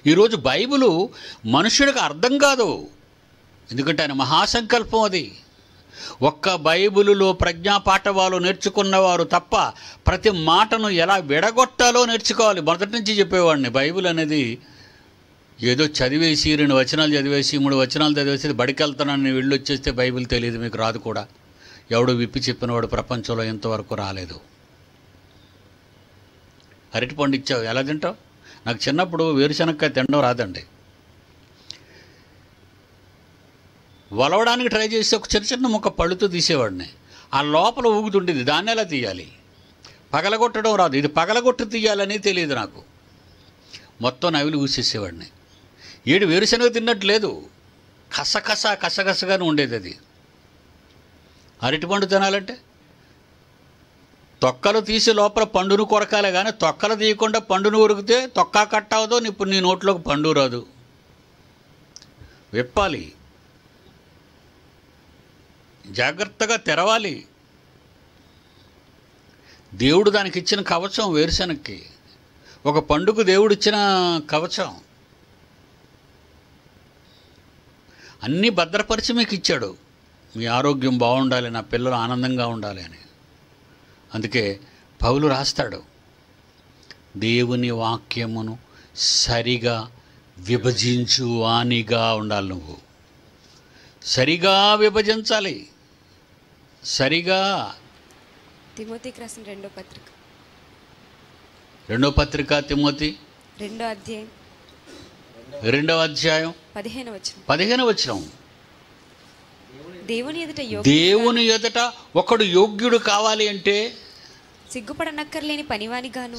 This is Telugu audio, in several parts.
ఈరోజు బైబిలు మనుషుడికి అర్థం కాదు, ఎందుకంటే ఆయన మహాసంకల్పం అది. ఒక్క బైబిలులో ప్రజ్ఞాపాఠవాలు నేర్చుకున్నవారు తప్ప ప్రతి మాటను ఎలా విడగొట్టాలో నేర్చుకోవాలి. మొదటి నుంచి చెప్పేవాడిని, బైబిల్ అనేది ఏదో చదివేసి 2 వచనాలు చదివేసి 3 వచనాలు చదివేసి బడికి వెళ్తానని వెళ్ళి వచ్చేస్తే బైబిల్ తెలియదు, మీకు రాదు కూడా. ఎవడు విప్పి చెప్పినవాడు ప్రపంచంలో ఎంతవరకు రాలేదు. అరటిపండు ఇచ్చావు, ఎలా తింటావు? నాకు చిన్నప్పుడు వేరుశనక్కాయ తినడం రాదండి. వలవడానికి ట్రై చేస్తే ఒక చిన్న ముక్క పళ్ళుతో తీసేవాడిని. ఆ లోపల ఊగుతుండేది, దాన్ని ఎలా తీయాలి? పగలగొట్టడం రాదు, ఇది పగలగొట్టి తీయాలని తెలియదు నాకు. మొత్తం నవిలి ఊసేసేవాడిని. వేరుశనగ తిన్నట్టు లేదు, కసకసగానే ఉండేది అది. అరటిపండు తినాలంటే తొక్కలు తీసి లోపల పండును కొరకాలే, కానీ తొక్కలు తీయకుండా పండును కొరికితే తొక్క కట్ అవదో, ఇప్పుడు నీ నోట్లోకి పండు రాదు. విప్పాలి, జాగ్రత్తగా తెరవాలి. దేవుడు దానికి ఇచ్చిన కవచం వేరుశనక్కి, ఒక పండుగ దేవుడు ఇచ్చిన కవచం. అన్నీ భద్రపరిచి మీకు ఇచ్చాడు. మీ ఆరోగ్యం బాగుండాలి, నా పిల్లలు ఆనందంగా ఉండాలి అని. అందుకే పౌలు రాస్తాడు, దేవుని వాక్యమును సరిగా విభజించు వానిగా ఉండాలి. నువ్వు సరిగా విభజించాలి, సరిగా. తిమోతికి రాసిన రెండో పత్రిక తిమోతి 2వ అధ్యాయం 15వ వచనం. దేవుని ఎదుట ఒకడు యోగ్యుడు కావాలి అంటే సిగ్గుపడనక్కర్లేని పనివానిగాను,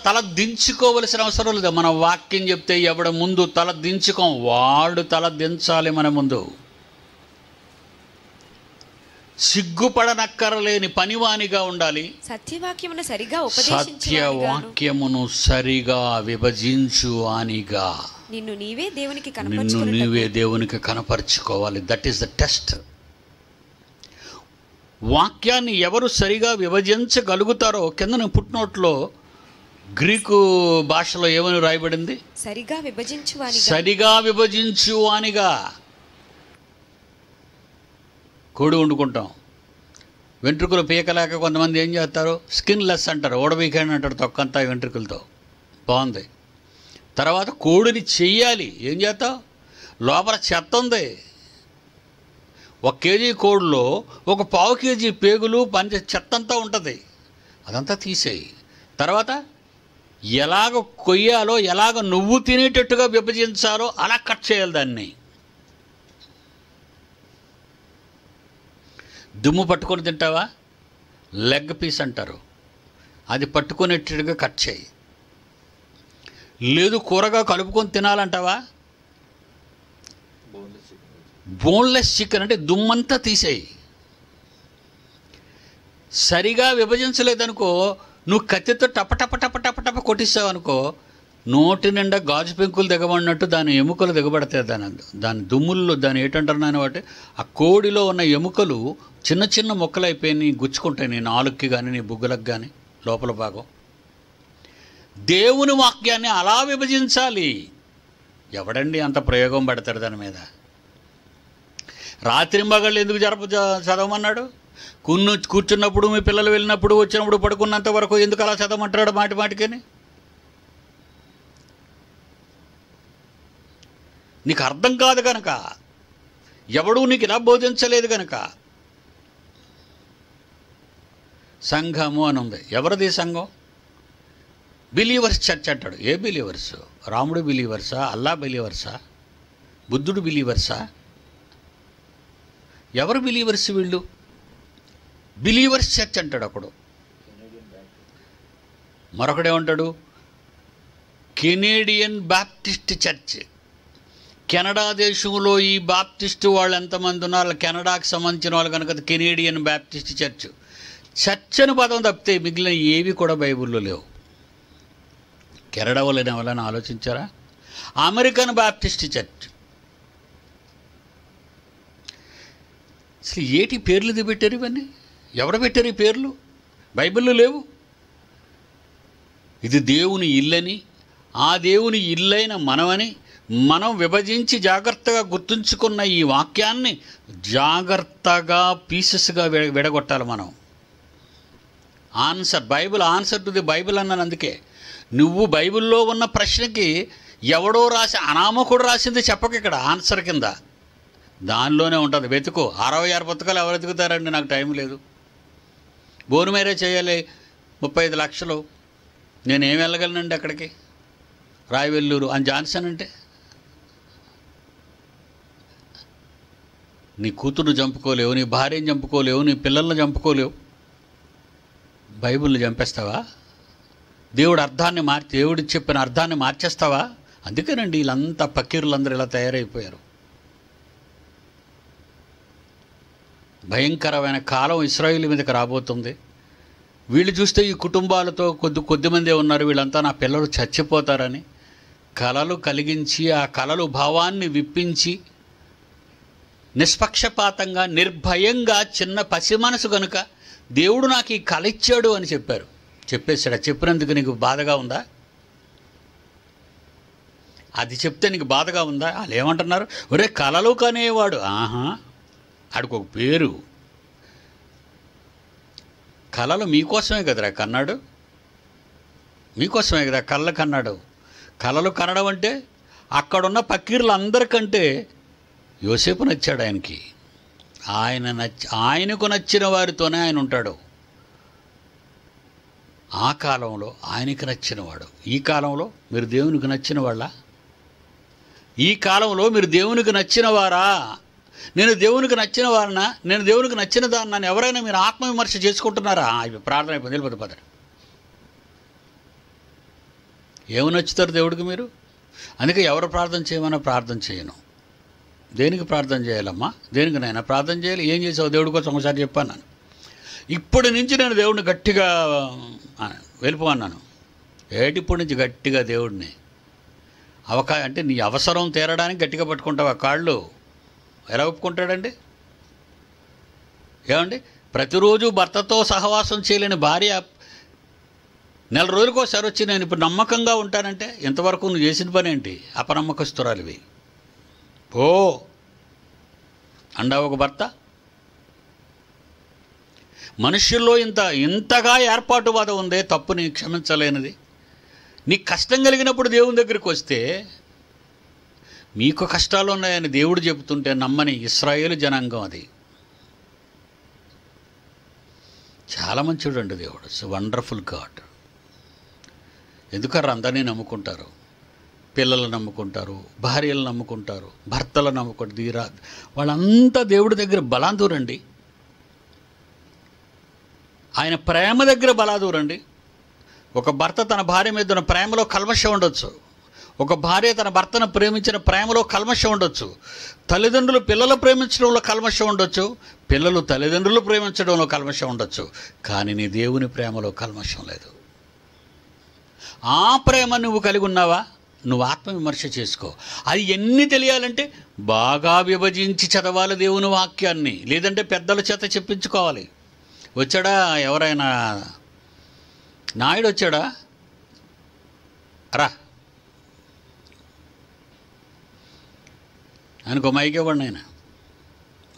తల దించుకోవలసిన అవసరం లేదు. మన వాక్యం చెప్తే ఎవడ ముందు తల దించుకోం, వాడు తల దించాలి మన ముందు. సిగ్గుపడనక్కరలేని పనివానిగా ఉండాలి. సత్యవాక్యమును సరిగా విభజించు వానిగా. నిన్ను నీవే దేవునికి కనపరుచుకోవాలి. That is the test. వాక్యాన్ని ఎవరు సరిగా విభజించగలుగుతారో, కింద ఫుట్నోట్లో గ్రీకు భాషలో ఏమని రాయబడింది? సరిగా విభజించు వానిగా. కోడి వండుకుంటాం, వెంట్రుకలు పీకలేక కొంతమంది ఏం చేస్తారు, స్కిన్ లెస్ అంటారు, ఓడబీకాయని అంటారు, తొక్కంతా వెంట్రుకలతో. బాగుంది. తర్వాత కోడిని చెయ్యాలి, ఏం చేస్తావు? లోపల చెత్త ఉంది. 1 కేజీ కోడిలో ఒక 1/4 కేజీ పేగులు చెత్త అంతా ఉంటుంది, అదంతా తీసేయి. తర్వాత ఎలాగ కొయ్యాలో, ఎలాగ నువ్వు తినేటట్టుగా విభజించాలో అలా కట్ చేయాలి దాన్ని. దుమ్ము పట్టుకొని తింటావా? లెగ్ పీస్ అంటారు, అది పట్టుకునేటట్టుగా కట్ చేయి. లేదు కూరగా కలుపుకొని తినాలంటావా? బోన్లెస్ చికెన్ అంటే దుమ్మంతా తీసేయి. సరిగా విభజించలేదనుకో, నువ్వు కత్తితో టప కొట్టిస్తావు అనుకో, నోటి నిండా గాజు పెంకులు దిగబడినట్టు దాని ఎముకలు దిగబడతాయి. దాని దుమ్ముల్లో దాని ఏంటంటారు నాని వాటి, ఆ కోడిలో ఉన్న ఎముకలు చిన్న ముక్కలు అయిపోయి గుచ్చుకుంటాయి, నీ నాలుగుకి కానీ నీ బుగ్గలకు కానీ లోపల భాగం. దేవుని వాక్యాన్ని అలా విభజించాలి. ఎవడండి అంత ప్రయోగం పడతాడు దాని మీద? రాత్రింబగళ్ళు ఎందుకు చదవమన్నాడు? కూర్చున్నప్పుడు, మీ పిల్లలు వెళ్ళినప్పుడు, వచ్చినప్పుడు, పడుకున్నంత వరకు ఎందుకు అలా చదవమంటాడు మాటికని? నీకు అర్థం కాదు కనుక, ఎవడూ నీకు ఇలా బోధించలేదు కనుక. సంఘము అని ఉంది. ఎవరిది సంఘం? బిలీవర్స్ చర్చ్ అంటాడు. ఏ బిలీవర్స్? రాముడు బిలీవర్సా? అల్లా బిలీవర్సా? బుద్ధుడు బిలీవర్సా? ఎవరు బిలీవర్స్ వీళ్ళు? బిలీవర్స్ చర్చ్ అంటాడు ఒకడు. మరొకడేమంటాడు? Canadian Baptist church. కెనడా దేశంలో ఈ బాప్టిస్టు వాళ్ళు ఎంతమంది ఉన్నారు, కెనడాకి సంబంధించిన వాళ్ళు కనుక కెనేడియన్ బాప్టిస్ట్ చర్చ్. చర్చ్ అని పదం తప్పితే మిగిలిన ఏవి కూడా బైబిల్లో లేవు. కెనడా వాళ్ళని ఎవరైనా ఆలోచించారా? American Baptist church. అసలు ఏటి పేర్లు ఇది పెట్టారు? ఇవన్నీ ఎవరు పెట్టారు ఈ పేర్లు? బైబిల్లో లేవు. ఇది దేవుని ఇల్లని, ఆ దేవుని ఇల్లైన మనమని మనం విభజించి జాగ్రత్తగా గుర్తుంచుకున్న ఈ వాక్యాన్ని జాగ్రత్తగా పీసెస్గా విడగొట్టాలి మనం. Answer Bible, answer to the Bible అన్నాను. అందుకే నువ్వు బైబిల్లో ఉన్న ప్రశ్నకి ఎవడో రాసి అనామకుడు రాసింది చెప్పక, ఇక్కడ ఆన్సర్ కింద దానిలోనే ఉంటుంది. వెతుకు. 66 పుస్తకాలు ఎవరు వెతుకుతారండి? నాకు టైం లేదు. బోను మేరే చేయాలి 35 లక్షలు. నేనేం వెళ్ళగలనండి అక్కడికి? రాయవెల్లూరు అని జాన్సన్ అంటే నీ కూతురును చంపుకోలేవు, నీ భార్యను చంపుకోలేవు, నీ పిల్లలను చంపుకోలేవు, బైబిల్ని చంపేస్తావా? దేవుడు చెప్పిన అర్థాన్ని మార్చేస్తావా? అందుకేనండి వీళ్ళంతా పకీరులందరూ ఇలా తయారైపోయారు. భయంకరమైన కాలం ఇశ్రాయేలు మీదకి రాబోతుంది. వీళ్ళు చూస్తే ఈ కుటుంబాలతో కొద్దిమందే ఉన్నారు, వీళ్ళంతా నా పిల్లలు చచ్చిపోతారని కలలు కలిగించి ఆ కలలు భావాన్ని విప్పించి నిష్పక్షపాతంగా నిర్భయంగా చిన్న పసి మనసు కనుక దేవుడు నాకు ఈ కల ఇచ్చాడు అని చెప్పేశాడు. చెప్పినందుకు నీకు బాధగా ఉందా? అది చెప్తే నీకు బాధగా ఉందా? వాళ్ళు ఏమంటున్నారు? ఒరే కలలు కనేవాడు. ఆడికి ఒక పేరు. కలలు మీకోసమే కదరా కన్నాడు, మీకోసమే కదా కళ్ళ కన్నాడు. కలలు కనడం అంటే అక్కడున్న పకీర్లందరికంటే యోసేపు నచ్చాడు ఆయనకి. ఆయనకు నచ్చిన వారితోనే ఆయన ఉంటాడు. ఆ కాలంలో ఆయనకి నచ్చినవాడు. ఈ కాలంలో మీరు దేవునికి నచ్చిన వాళ్ళ? ఈ కాలంలో మీరు దేవునికి నచ్చిన వారా? నేను దేవునికి నచ్చిన వారనా? నేను దేవునికి నచ్చిన దాన్ని ఎవరైనా మీరు ఆత్మవిమర్శ చేసుకుంటున్నారా? ప్రార్థన అయిపోయింది, వెళ్ళిపోతే పదరు. ఏమి నచ్చుతారు దేవుడికి మీరు? అందుకే ఎవరు ప్రార్థన చేయమన్నా ప్రార్థన చేయను. దేనికి ప్రార్థన చేయాలమ్మా? దేనికి నైనా ప్రార్థన చేయాలి. ఏం చేసావు దేవుడి కోసం ఒకసారి చెప్పాను. నేను ఇప్పటి నుంచి నేను దేవుడిని గట్టిగా వెళ్ళిపోన్నాను. ఇప్పటి నుంచి గట్టిగా దేవుడిని అంటే నీ అవసరం తీరడానికి గట్టిగా పట్టుకుంటావు. ఆ కాళ్ళు ఎలా ఒప్పుకుంటాడండి? ఏమండి, ప్రతిరోజు భర్తతో సహవాసం చేయలేని భార్య నెల రోజులకోసారి వచ్చి నేను ఇప్పుడు నమ్మకంగా ఉంటానంటే ఇంతవరకు నువ్వు చేసిన పని ఏంటి? అపనమ్మకస్తురాలివి. ఓ అండా ఒక భర్త. మనుష్యుల్లో ఇంతగా ఏర్పాటువాదం ఉందే, తప్పుని క్షమించలేనిది. నీకు కష్టం కలిగినప్పుడు దేవుని దగ్గరికి వస్తే మీకు కష్టాలు ఉన్నాయని దేవుడు చెబుతుంటే నమ్మని ఇశ్రాయేలు జనాంగం అది. చాలా మంచివాడు అండి దేవుడు. It's wonderful God. ఎందుకర్రా అందరినీ నమ్ముకుంటారు? పిల్లలు నమ్ముకుంటారు, భార్యలు నమ్ముకుంటారు, భర్తలు నమ్ముకుంటారు. వాళ్ళంతా దేవుడి దగ్గర బలాదూరండి. ఆయన ప్రేమ దగ్గర బలాదూరండి. ఒక భర్త తన భార్య మీద ఉన్న ప్రేమలో కల్మషం ఉండొచ్చు. ఒక భార్య తన భర్తను ప్రేమించిన ప్రేమలో కల్మషం ఉండొచ్చు. తల్లిదండ్రులు పిల్లలు ప్రేమించడంలో కల్మషం ఉండొచ్చు. పిల్లలు తల్లిదండ్రులు ప్రేమించడంలో కల్మషం ఉండొచ్చు. కానీ నీ దేవుని ప్రేమలో కల్మషం లేదు. ఆ ప్రేమ నువ్వు కలిగి ఉన్నావా? నువ్వు ఆత్మవిమర్శ చేసుకో. అది ఎన్ని తెలియాలంటే బాగా విభజించి చదవాలి దేవుని వాక్యాన్ని. లేదంటే పెద్దల చేత చెప్పించుకోవాలి. వచ్చాడా ఎవరైనా నాయుడు? వచ్చాడా? రా ఆయనకు మైక్ ఇవ్వండి. ఆయన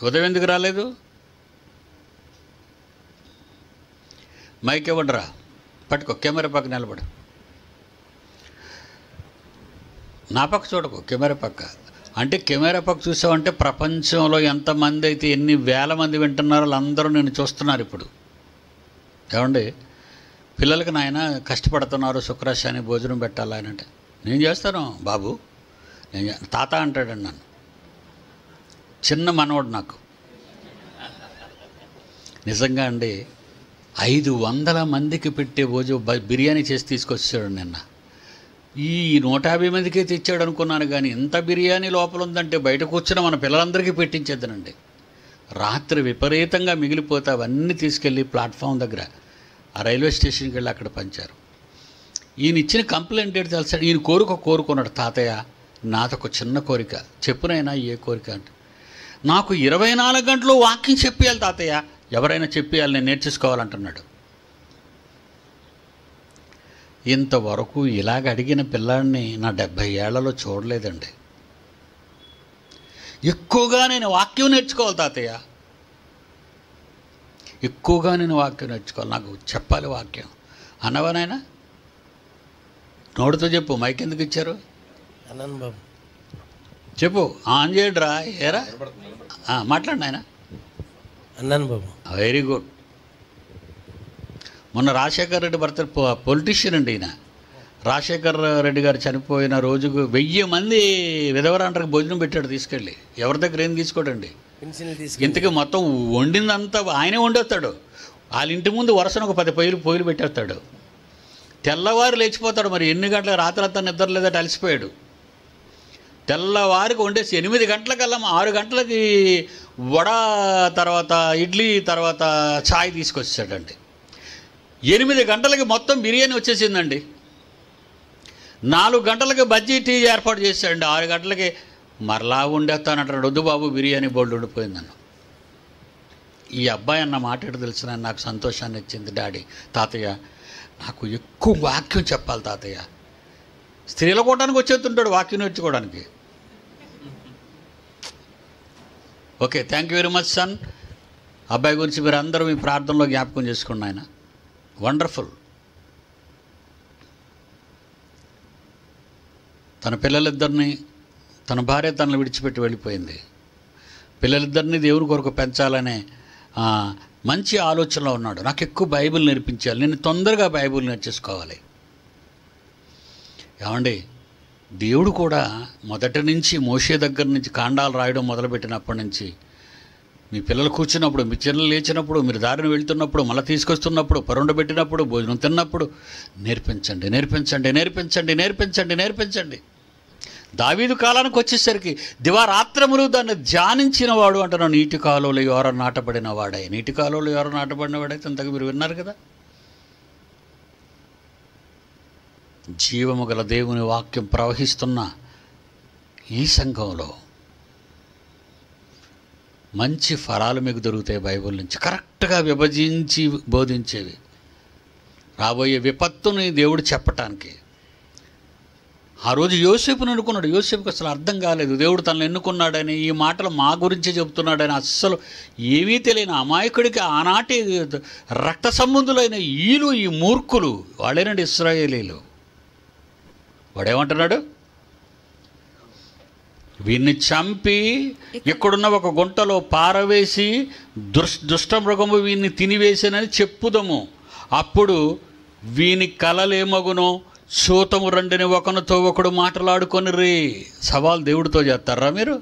ఉదయం ఎందుకు రాలేదు? మైక్ ఇవ్వండి. రా పట్టుకో, కెమెరా పక్క నిలబడు. నా పక్క చూడకు, కెమెరా పక్క. అంటే కెమెరా పక్క చూసావంటే ప్రపంచంలో ఎంతమంది అయితే ఎన్ని వేల మంది వింటున్నారో వాళ్ళందరూ నేను చూస్తున్నారు ఇప్పుడు. ఏమండి, పిల్లలకి నాయన కష్టపడుతున్నారు, శుక్రశాని భోజనం పెట్టాలి అని అంటే నేను చేస్తాను బాబు, నేను తాత అంటాడండి నన్ను. చిన్న మనవడు నాకు. నిజంగా అండి 500 మందికి పెట్టే బిర్యానీ చేసి తీసుకొచ్చాడు నిన్న. ఈ 150 మందికే తెచ్చాడు అనుకున్నాను, కానీ ఇంత బిర్యానీ లోపల ఉందంటే బయట కూర్చున్న మన పిల్లలందరికీ పెట్టించేద్దనండి. రాత్రి విపరీతంగా మిగిలిపోతే అవన్నీ తీసుకెళ్ళి ప్లాట్ఫామ్ దగ్గర ఆ రైల్వే స్టేషన్కి వెళ్ళి అక్కడ పంచారు. ఈయన ఇచ్చిన కంప్లైంట్ ఏంటి తెలుసా? ఈయన కోరుకున్నాడు, తాతయ్య నాదొక చిన్న కోరిక, చెప్పునైనా ఏ కోరిక అంటే, నాకు 24 గంటలు వాక్యం చెప్పేయాలి తాతయ్య. ఎవరైనా చెప్పేయాలి, నేను నేర్చేసుకోవాలంటున్నాడు. ఇంతవరకు ఇలాగ అడిగిన పిల్లాడిని నా 70 ఏళ్లలో చూడలేదండి. ఎక్కువగా నేను వాక్యం నేర్చుకోవాలి తాతయ్య, ఎక్కువగా నేను వాక్యం నేర్చుకోవాలి, నాకు చెప్పాలి వాక్యం అన్నవా నాయన? నోటితో చెప్పు, మైక్ ఎందుకు ఇచ్చారు? అన్నాను బాబు. చెప్పు, ఆన్ చేయడరా, ఏరా మాట్లాడు నాయన. అన్నాను బాబు. Very good. మొన్న రాజశేఖర్ రెడ్డి భర్త పొలిటీషియన్ అండి ఈయన. రాజశేఖర్ రెడ్డి గారు చనిపోయిన రోజుకు 1000 మంది విధవరాండ్రికి భోజనం పెట్టాడు తీసుకెళ్ళి. ఎవరి దగ్గర ఏం తీసుకోడండి, ఇంతకీ మొత్తం వండిందంతా ఆయనే వండేస్తాడు. వాళ్ళ ఇంటి ముందు వరుసను ఒక 10 పొయ్యిలు పెట్టేస్తాడు. తెల్లవారు లేచిపోతాడు. మరి ఎన్ని గంటలకు రాత్రంతా నిద్ర లేదట, అలసిపోయాడు. తెల్లవారికి వండేసి 8 గంటలకల్లా 6 గంటలకి వడ, తర్వాత ఇడ్లీ, తర్వాత ఛాయ్ తీసుకొచ్చాడండి. 8 గంటలకి మొత్తం బిర్యానీ వచ్చేసిందండి. 4 గంటలకి బజ్జీ టీ ఏర్పాటు చేశాడండి. 6 గంటలకి మరలా వండేస్తానంటాడు. వద్దు బాబు, బిర్యానీ బోల్డ్ ఉండిపోయిందన్న. ఈ అబ్బాయి అన్న మాట ఏంటో తెలిసిన నాకు సంతోషాన్ని ఇచ్చింది. డాడీ, తాతయ్య నాకు ఎక్కువ వాక్యం చెప్పాలి తాతయ్య. స్త్రీల కూటానికి వచ్చేస్తుంటాడు వాక్యం నేర్చుకోవడానికి. Okay, thank you very much son. అబ్బాయి గురించి మీరు అందరూ మీ ప్రార్థనలో జ్ఞాపకం చేసుకోండి ఆయన. వండర్ఫుల్. తన పిల్లలిద్దరినీ, తన భార్య తనను విడిచిపెట్టి వెళ్ళిపోయింది. పిల్లలిద్దరినీ దేవుని కొరకు పెంచాలనే మంచి ఆలోచనలో ఉన్నాడు. నాకు ఎక్కువ బైబిల్ నేర్పించాలి, నేను తొందరగా బైబిల్ నేర్చేసుకోవాలి. ఏమండి, దేవుడు కూడా మొదటి నుంచి మోషే దగ్గర నుంచి కాండాలు రాయడం మొదలుపెట్టినప్పటి నుంచి మీ పిల్లలు కూర్చున్నప్పుడు, మీ చిన్నలు లేచినప్పుడు, మీరు దారిని వెళ్తున్నప్పుడు, మళ్ళీ తీసుకొస్తున్నప్పుడు, పరుండబెట్టినప్పుడు, భోజనం తిన్నప్పుడు నేర్పించండి, నేర్పించండి, నేర్పించండి, నేర్పించండి, నేర్పించండి. దావీదు కాలానికి వచ్చేసరికి దివారాత్రములు దాన్ని ధ్యానించిన వాడు అంటున్నాడు. నీటి కాలువలో ఎవరో నాటబడిన వాడే. నీటి కాలువలో ఎవరో నాటబడిన వాడైతే అంతగా మీరు విన్నారు కదా. జీవము గల దేవుని వాక్యం ప్రవహిస్తున్న ఈ సంఘంలో మంచి ఫలాలు మీకు దొరుకుతాయి. బైబిల్ నుంచి కరెక్ట్గా విభజించి బోధించేవి. రాబోయే విపత్తుని దేవుడు చెప్పటానికి. ఆ రోజు యోసేపుని ఎన్నుకున్నాడు. యోసేపుకి అసలు అర్థం కాలేదు దేవుడు తనను ఎన్నుకున్నాడని, ఈ మాటలు మా గురించి చెబుతున్నాడని అస్సలు ఏమీ తెలియని అమాయకుడికి ఆనాటి రక్త సంబంధులైన ఈ మూర్ఖులు వాళ్ళేనండి ఇశ్రాయేలీలు. వాడేమంటున్నాడు, వీన్ని చంపి ఇక్కడున్న ఒక గుంటలో పారవేసి దుష్ట మృగము వీన్ని తినివేసానని చెప్పుదము. అప్పుడు వీని కలలేమగునో చూతము రండిని ఒకరితో ఒకడు మాటలాడుకొని రే. సవాల్ దేవుడితో చేస్తారా మీరు?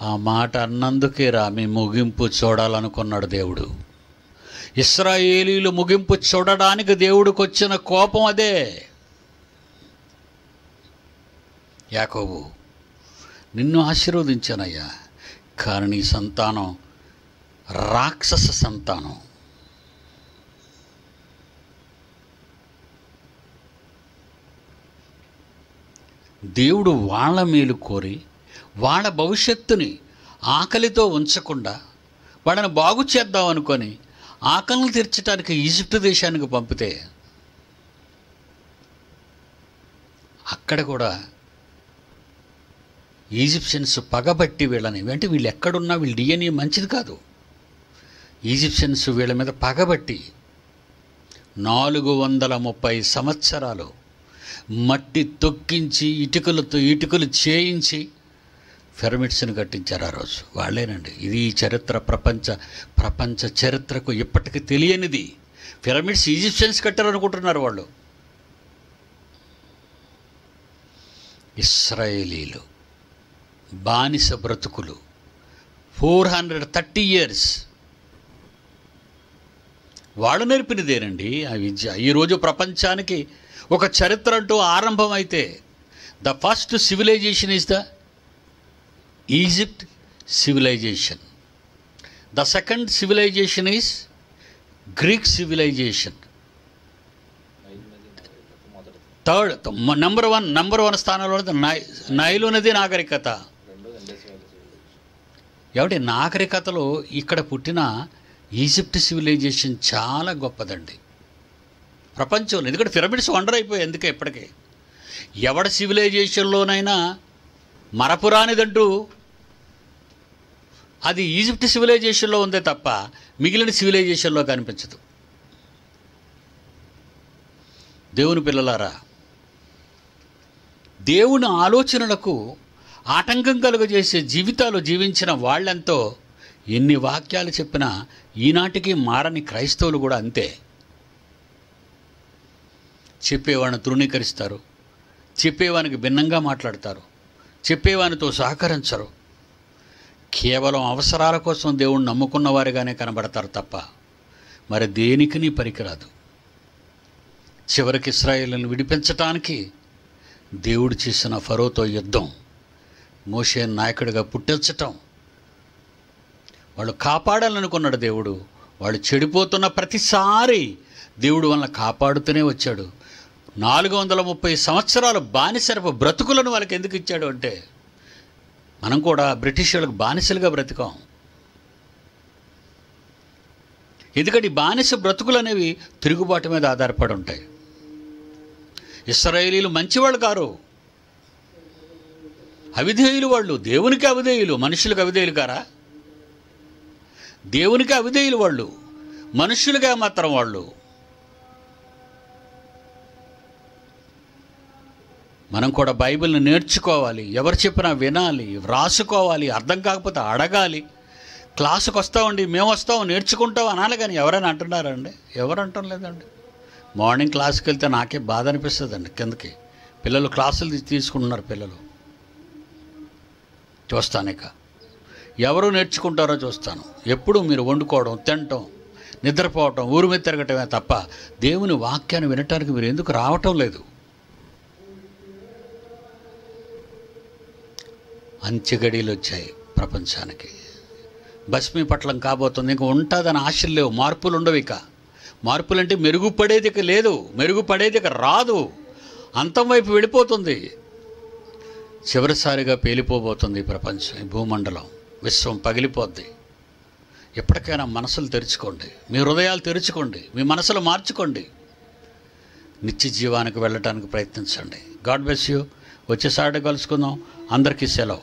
ఆ మాట అన్నందుకే రా మీ ముగింపు చూడాలనుకున్నాడు దేవుడు. ఇశ్రాయేలీలు ముగింపు చూడడానికి దేవుడికి వచ్చిన కోపం అదే. యాకోబు, నిన్ను ఆశీర్వదించానయ్యా, కానీ నీ సంతానం రాక్షస సంతానం. దేవుడు వాళ్ళ మేలు కోరి వాళ్ళ భవిష్యత్తుని ఆకలితో ఉంచకుండా వాళ్ళని బాగు చేద్దాం అనుకొని ఆకలిని తీర్చడానికి ఈజిప్ట్ దేశానికి పంపితే అక్కడ కూడా ఈజిప్షియన్స్ పగబట్టి వీళ్ళని, అంటే వీళ్ళు ఎక్కడున్నా వీళ్ళు డిఎన్ఏ మంచిది కాదు. ఈజిప్షియన్స్ వీళ్ళ మీద పగబట్టి 430 సంవత్సరాలు మట్టి తొక్కించి ఇటుకలు చేయించి పిరమిడ్స్ని కట్టించారు. ఆ రోజు వాళ్ళేనండి. ఇది చరిత్ర, ప్రపంచ చరిత్రకు ఇప్పటికీ తెలియనిది. పిరమిడ్స్ ఈజిప్షియన్స్ కట్టారనుకుంటున్నారు వాళ్ళు. ఇశ్రాయేలీలు బానిస బ్రతుకులు 430 years వాళ్ళు నేర్పినదేనండి ఆ విద్య. ఈరోజు ప్రపంచానికి ఒక చరిత్ర అంటూ ఆరంభమైతే the first civilisation is the Egypt civilisation. The second civilisation is Greek civilisation. Third number one స్థానంలో నైలు నది నాగరికత. ఏమంటే నాగరికతలో ఇక్కడ పుట్టిన ఈజిప్ట్ సివిలైజేషన్ చాలా గొప్పదండి. ప్రపంచంలో. ఎందుకంటే పిరమిడ్స్ వండర్ అయిపోయాయి. ఎందుకే ఇప్పటికే ఎవడ సివిలైజేషన్లోనైనా మరపురానిదంటూ అది ఈజిప్ట్ సివిలైజేషన్లో ఉందే తప్ప మిగిలిన సివిలైజేషన్లో కనిపించదు. దేవుని పిల్లలారా, దేవుని ఆలోచనలకు ఆటంకం కలుగజేసే జీవితాలు జీవించిన వాళ్ళెంతో ఎన్ని వాక్యాలు చెప్పినా ఈనాటికి మారని క్రైస్తవులు కూడా అంతే. చెప్పేవాడిని తృణీకరిస్తారు, చెప్పేవానికి భిన్నంగా మాట్లాడతారు, చెప్పేవానితో సహకరించరు. కేవలం అవసరాల కోసం దేవుణ్ణి నమ్ముకున్న వారిగానే కనబడతారు తప్ప మరి దేనికి పనికిరాదు. చివరికి ఇశ్రాయేలును విడిపించటానికి దేవుడు చేసిన ఫరోతో యుద్ధం, మోషే నాయకుడిగా పుట్టించటం, వాళ్ళు కాపాడాలనుకున్నాడు దేవుడు. వాళ్ళు చెడిపోతున్న ప్రతిసారి దేవుడు వాళ్ళని కాపాడుతూనే వచ్చాడు. 430 సంవత్సరాలు బానిసరపు బ్రతుకులను వాళ్ళకి ఎందుకు ఇచ్చాడు అంటే, మనం కూడా బ్రిటిష్ వాళ్ళకి బానిసలుగా బ్రతికాం. ఎందుకంటే ఈ బానిస బ్రతుకులు అనేవి తిరుగుబాటు మీద ఆధారపడి ఉంటాయి. ఇశ్రాయేలీలు మంచివాళ్ళు కారు, అవిధేయులు. వాళ్ళు దేవునికి అవిధేయులు, మనుషులకు అవిధేయులు కారా? దేవునికి అవిధేయులు వాళ్ళు, మనుషులుగా మాత్రం వాళ్ళు. మనం కూడా బైబిల్ని నేర్చుకోవాలి, ఎవరు చెప్పినా వినాలి, వ్రాసుకోవాలి, అర్థం కాకపోతే అడగాలి. క్లాసుకు వస్తామండి, మేము వస్తాం, నేర్చుకుంటాం అనాలి. కానీ ఎవరైనా అంటున్నారండి? ఎవరు అంటం లేదండి. మార్నింగ్ క్లాస్కి వెళ్తే నాకే బాధ అనిపిస్తుందండి. కిందకి పిల్లలు క్లాసులు తీసుకుంటున్నారు. పిల్లలు చూస్తాను, ఇక ఎవరు నేర్చుకుంటారో చూస్తాను. ఎప్పుడు మీరు వండుకోవడం, తినటం, నిద్రపోవటం, ఊరు మీద తిరగటమే తప్ప దేవుని వాక్యాన్ని వినటానికి మీరు ఎందుకు రావటం లేదు? అంచెగడీలు వచ్చాయి ప్రపంచానికి. భస్మీ పట్లం కాబోతుంది. ఇంకా ఉంటుందని ఆశలు లేవు, మార్పులు ఉండవు. ఇక మార్పులు అంటే మెరుగుపడేది ఇక లేదు, మెరుగుపడేది ఇక రాదు, అంతం వైపు వెళ్ళిపోతుంది. చివరిసారిగా పేలిపోబోతుంది ఈ ప్రపంచం, ఈ భూమండలం, విశ్వం పగిలిపోద్ది. ఎప్పటికైనా మనసులు తెరుచుకోండి, మీ హృదయాలు తెరుచుకోండి, మీ మనసులు మార్చుకోండి, నిత్య జీవానికి వెళ్ళటానికి ప్రయత్నించండి. God bless you. వచ్చేసారి కలుసుకుందాం. అందరికీ సెలవు.